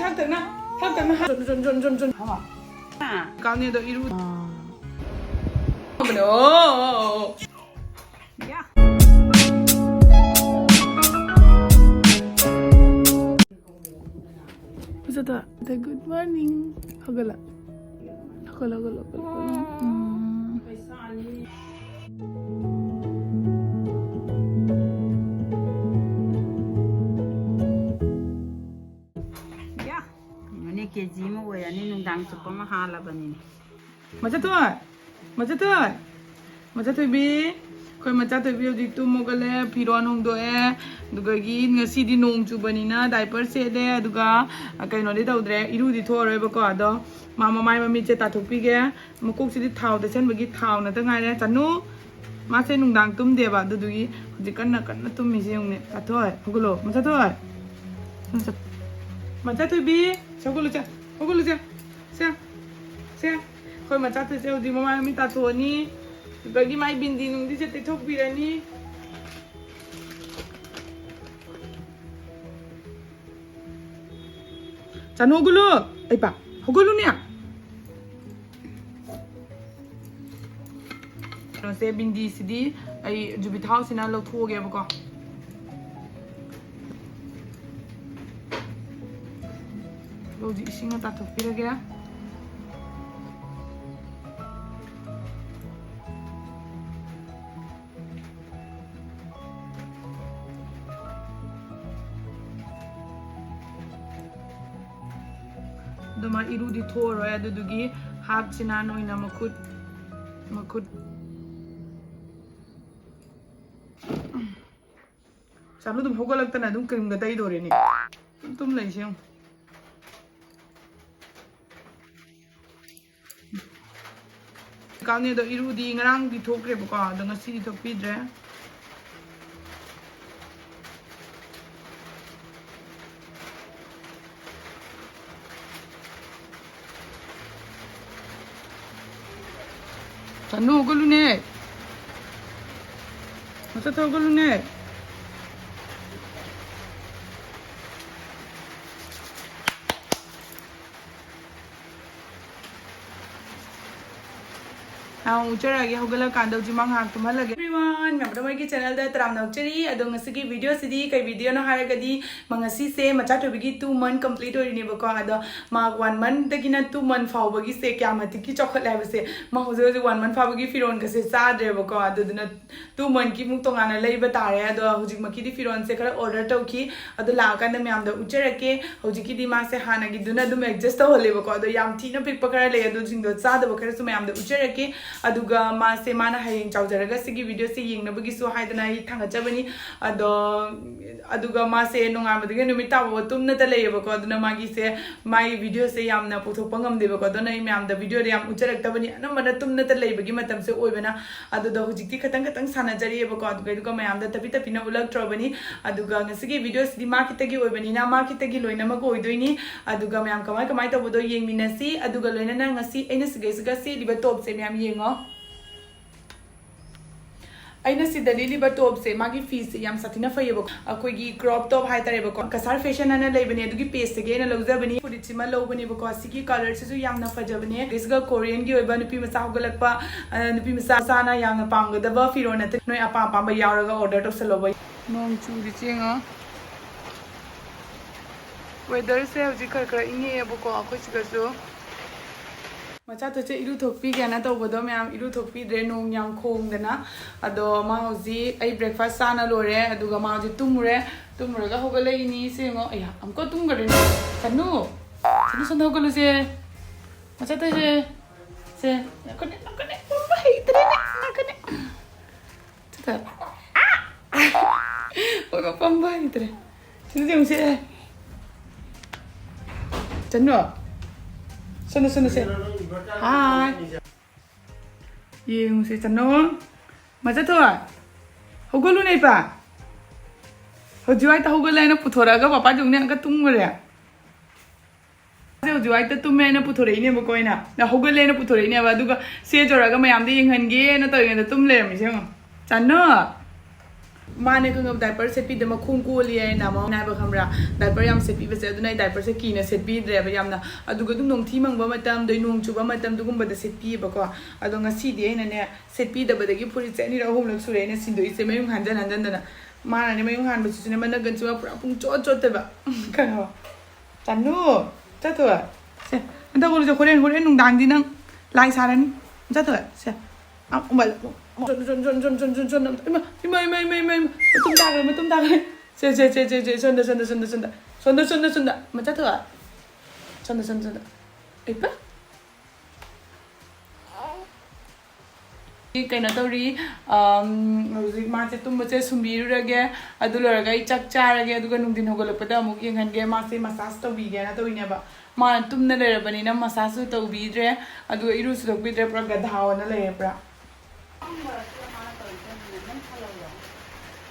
탁탁나 존 하마 가운데도 이루 오 야 Pusata good morning hagala keji mo waya ni nungdang supa mahala ba ni macha toy bi khoi macha toy bi ji tu mo gale phiron hong do e duga gi ngasi di nong chu bani na diaper se de duga kai no de daudre iru di thoroi ba ko ado mama mai mami che ta thuk pi ge makok si di thau de sen ba gi thau na ta ngai re chanu ma se nungdang tum de ba du gi ji kan na tum mi se yong ne ta thoi hogolo macha toy bi Hogolo cha. Se. Khoi ma cha te se di mama mi ta to ni. Bagi mai bindi nung di se te thok bi ni. Chan hogolo. Ai pa. Hogolo ni a. Ro se bindi si di ai jubi thau sina lo thu ge ba ko. Di isinga tato pirage doma iru di thoro ya dudugi hab china noina makut samlu dum hogolak tana dum krim ga dai dore ni tum lai siang Kau do iru di ngarang di thokre ba ko da ngasi di thok pidre Tanu golu ne Mata to golu ne Ucharagi hogala kando jimang hang tumalage everyone member mai ki channel da tram nak chari adong asigi video sidi kai video no haragadi mangasi se macha to bigi 2 month complete ori ne bako ado ma 1 month dagina 2 month faw bagi se kyamati ki chokhat la se ma hoje 1 month faw bagi firon ka se sa dre bako ado dina 2 month ki muk tongana leiba tare ado hojik maki di firon se kara order to ki ado la ka na myam da ucharake hojik ki di ma se hana gi duna dum adjust to hole bako ado yam thi no pik pakara le ado jing do sa da bakara su myam da ucharake aduga ma se mana hayeng chawjaraga sigi video se yeng na bagi so haidana hi thanga chabani aduga ma se nonga ma de numita bo tumna ta leye bako aduna magi se mai video se yamna puthok pangam de bako dona imam da video re yam ucharak ta bani anamana tumna ta leye bagi matam se oibana aduda hujikti khatang sana jari bako aduga mayam da tapi na ulak trobani aduga ngasigi video se di market gi oibani na market gi loina ma go oidoini aduga mayam kamai ta bodo yeng minasi aduga loina na ngasi aina siga se liba top se mayam yengo aina si dalili ba top se magi fees yam satina fayebo akoi gi crop top hai tare ba ko kasar fashion ana leibani adugi paste ge na logza bani pudit ma lobani ba ko sigi color se su yam na fajabani isga korean gi oiba nupi masa hogalakpa nupi masa sana yang na pang da ba firona te noi apa ba yauraga order to selo ba nong chu ri chenga weather se hoji khar inge ba ko akoi siga su Macha to che iru thokpi gana to bodo myam iru thokpi dre nong yang khong dana ado ma hoji ai breakfast sana lore aduga ma hoji tumure ga hogale ini se ngo aya amko tum gare sanu sanu hogalo se macha to se nakone bai tre nakone tata oga pambai tre sinu jeng se sanu Sunu se. Hai. Yung si Tanong. Macha to. Hogolu nei pa. Hojuai ta hogolai na puthora ga papa jung ne ka tungre. Se hojuai ta tumme na puthore ne bo koina. Na hogolai na puthore ne ba du ga se jora ga mayam de yeng han ge na to yeng da tum le mi se. Channo. माने खंगब diaper सेटपी दम खुम कोली है नाम नाइबा खमरा diaper याम सेटपी बसे अदुना diaper से कीना सेटपी द्रेबा यामना अदुगा दुम नोंथी मंगबा मतम दoi नोंग चुबा मतम दुगुम बदा सेटपी बको अदो ngasi di aina ne सेटपी दबदगी Puri चेनी रा होम लक सुरे ने सिंदो इसे मयुं हांजन हांजन दना माना ने मयुं हान बसु ने मन गन चुबा पुरा पुंग चोट चोट तबा कनो चानु चतवा से अंदा गोल जो होरेन होरेन नुंदांग दि नंग लाइ सारानी चतवा से आ उमल Son macam tu ah, son. Apa? Kaina tawri music mace tum bace sumbiru rage adu laraga I Cachar rage adu kan nungdin hogolapata amuk yengan ge mace massage tawi ge na tawi ne ba ma tum na lerabani na massage tawi dre adu iru su tawi dre pra gadha na le pra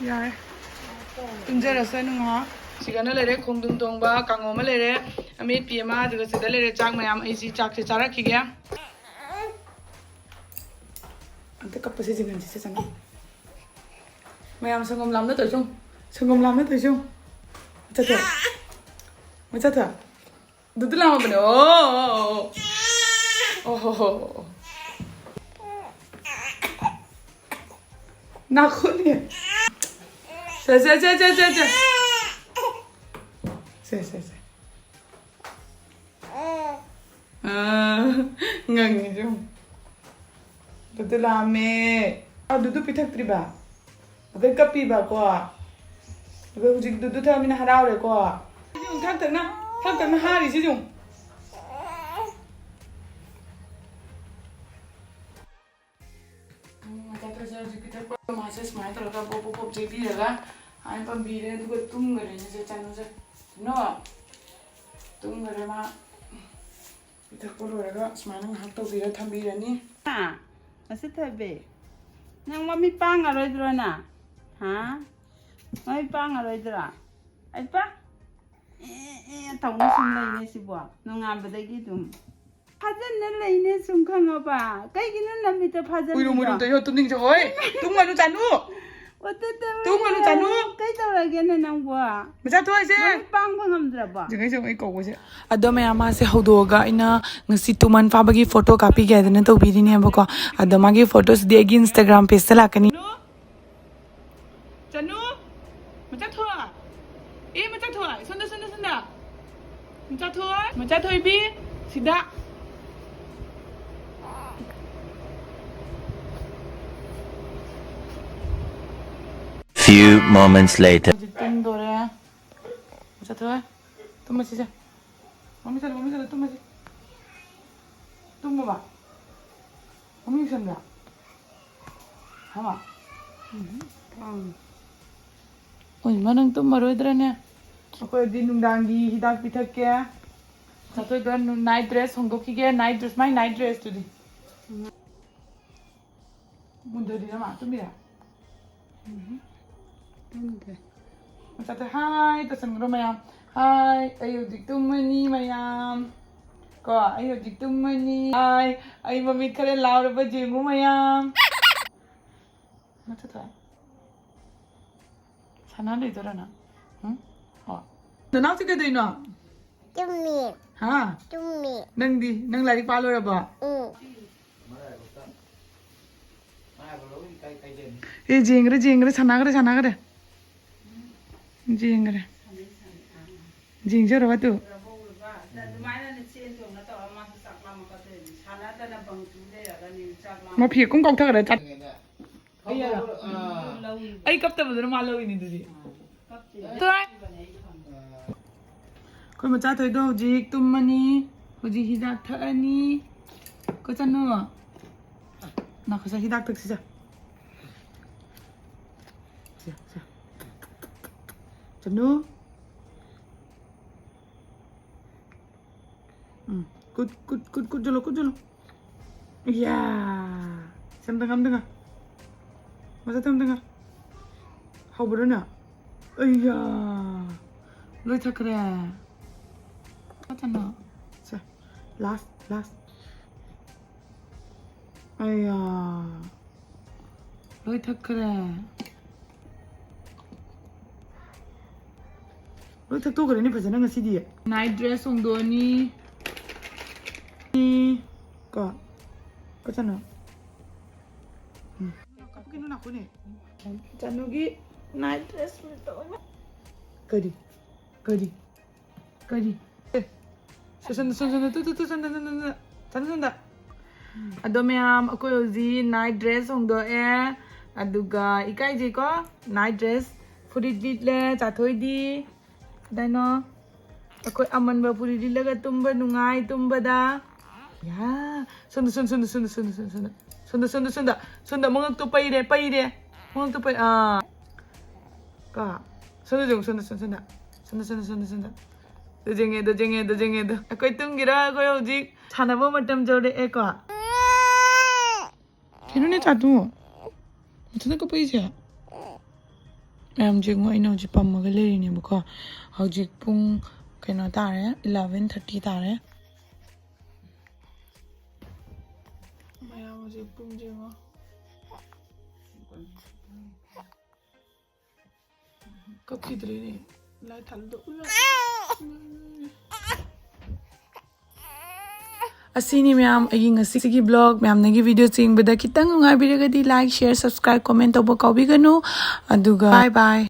यार तुमजे रसन नुहा सिगन लेरे खोंगदुम तोंबा कांगोमा लेरे Amit Pima दुगा सिदा लेरे चाक मयाम आइसी चाक से चारा खिगे अंत कपसे जिगन से संग मयाम संगम लामना तोसुं मचा था दुदु लामा बने ओ नाखुनी Se. Ngangi jom. Dudu lame. Dudu pitak triba. Abe kapi ba ko. Abe hujik dudu tha mina harau re ko. Jung thak tak na hari si jung. Masih smart kalau kau pop jadi lah, ayam pembira tu kau tunggu deh, jadi channel je, no, tunggu deh mah, kita kalau ada smart nang hak tu bira thambira ni. Ah, masih fabei. Nang mami pang aroy dulu na, ha? Mami pang aroy dulu, apa? Tahu ni semua ini sih buat, nang apa lagi tu? Fajan nela ini sungkan apa? Kayak gini nabi tu fajan. Murum tu yo tu ning joy. Tunggu lu canu. Tunggu lu canu. Kayak tahu lagi nang buat. Macam tu aja. Pang pangam berapa? Jangan jangan ikut aja. Ada macam masih hodoga ina ngasi tuman fabei foto copy gaya dan tu biri ni apa ko. Ada magi foto sedih lagi Instagram page lah kan ni. Canu. Macam tu ah. Macam tu ah. Sunda. Macam tu ibi. Sida. Few moments later. Tuम दो रहे हैं, अच्छा तो है, तुम मत सीजा, mummy चलो, तुम मत, तुम बाबा, मम्मी समझा, हाँ माँ, ओह mana तुम मरो इधर ने, aku di nungdangi hidak pitak क्या, satu इधर night dress होंगे कि क्या night dress my night dress tu di, Munda di nama tu mira. Macam tu, hai, tu sengro mayam, hai, ayo ditumani mayam, ko, ayo ditumani, hai, ayo mami kare lau raba jengu mayam. Macam tu, sana le itu rana, oh, nang sih kedai na? Tumi. Ha? Tumi. Nang lari palo raba? Jengre, sana kare. Jeng jauh apa tu? Mau pergi kung kau tak ada cat. Ayah, ayah kapten betul malu ini tu sih. Tu ay. Kau macam tu itu jik tu mani, jik hidak thak ni. Kau cakap nak kau sah hidak tak sih. Canu. Kut jolo. Iya. Sam tengah. Masa tengah. How berana? Iya. Loi thakre. Canu. Last. Iya. Loi thakre. ꯂꯣꯏ ꯊꯛꯇꯣꯛꯈ꯭ꯔꯦꯅꯦ ꯐꯖꯅ ꯉꯁꯤꯗꯤ night dress ꯍꯣꯡꯗꯣꯛꯑꯅꯤ ꯀꯣ ꯀꯆꯅꯣ ꯀꯩꯅꯣ ꯂꯥꯛꯄꯅꯦ ꯆꯅꯨꯒꯤ night dress ꯀꯔꯤ ꯀꯔꯤ ꯀꯔꯤ ꯁꯟꯗ ꯁꯟꯗ ꯑꯗꯣ ꯃꯌꯥꯝ ꯑꯩꯈꯣꯏ ꯍꯧꯖꯤꯛ ꯅꯥꯏꯠ ꯗ꯭ꯔꯦꯁ ꯍꯣꯡꯗꯣꯛꯑꯦ ꯑꯗꯨꯒ ꯏꯀꯥꯏꯖꯩꯀꯣ ꯅꯥꯏꯠ ꯗ꯭ꯔꯦꯁ ꯐꯨꯔꯤꯠ ꯂꯤꯠꯂꯦ ꯆꯥꯊꯣꯏꯗꯤ ꯀꯗꯥꯏꯅꯣ ꯑꯩꯈꯣꯏ ꯑꯃꯟꯕ ꯐꯨꯔꯤꯠ ꯂꯤꯠꯂꯒ ꯇꯨꯝꯕ ꯅꯨꯡꯉꯥꯏ ꯇꯨꯝꯕꯗ 야 손다 멍학도 빠이래 멍학도 빠이 까 손다 도쟁해 아까 뚱기라 아까 오직 자나보 마탐 저래 에까 걔는 자두 무슨 거 빠이지 ꯃꯌꯥꯝ ꯖꯤꯡ ꯑꯩꯅ ꯍꯧꯖꯤꯛ ꯄꯝꯃꯒ ꯂꯩꯔꯤꯅꯦꯕꯀꯣ ꯍꯧꯖꯤꯛ ꯄꯨꯡ ꯀꯩꯅꯣ ꯇꯥꯔꯦ 11:30 ꯇꯥꯔꯦ ꯃꯌꯥꯝ ꯍꯧꯖꯤꯛ ꯄꯨꯡ ꯖꯤꯡ ꯀꯞꯈꯤꯗ꯭ꯔꯦꯅꯦ ꯂꯥꯏ ꯊꯥꯜꯗ ꯑꯁꯤꯅꯤ ꯃꯌꯥꯝ ꯑꯩꯒꯤ ꯉꯁꯤꯒꯤ ꯕ꯭ꯂꯣꯒ ꯃꯌꯥꯝꯅꯒꯤ ꯚꯤꯗꯤꯑꯣ ꯌꯦꯡꯕꯗ ꯈꯤꯇꯪ ꯅꯨꯡꯉꯥꯏꯕꯤꯔꯒꯗꯤ ꯂꯥꯏꯛ ꯁꯦꯌꯔ ꯁꯕꯁꯀ꯭ꯔꯥꯏꯕ ꯀꯣꯃꯦꯟ ꯇꯧꯕ ꯀꯥꯎꯕꯤꯒꯅꯨ ꯑꯗꯨꯒ ꯕꯥꯏ ꯕꯥꯏ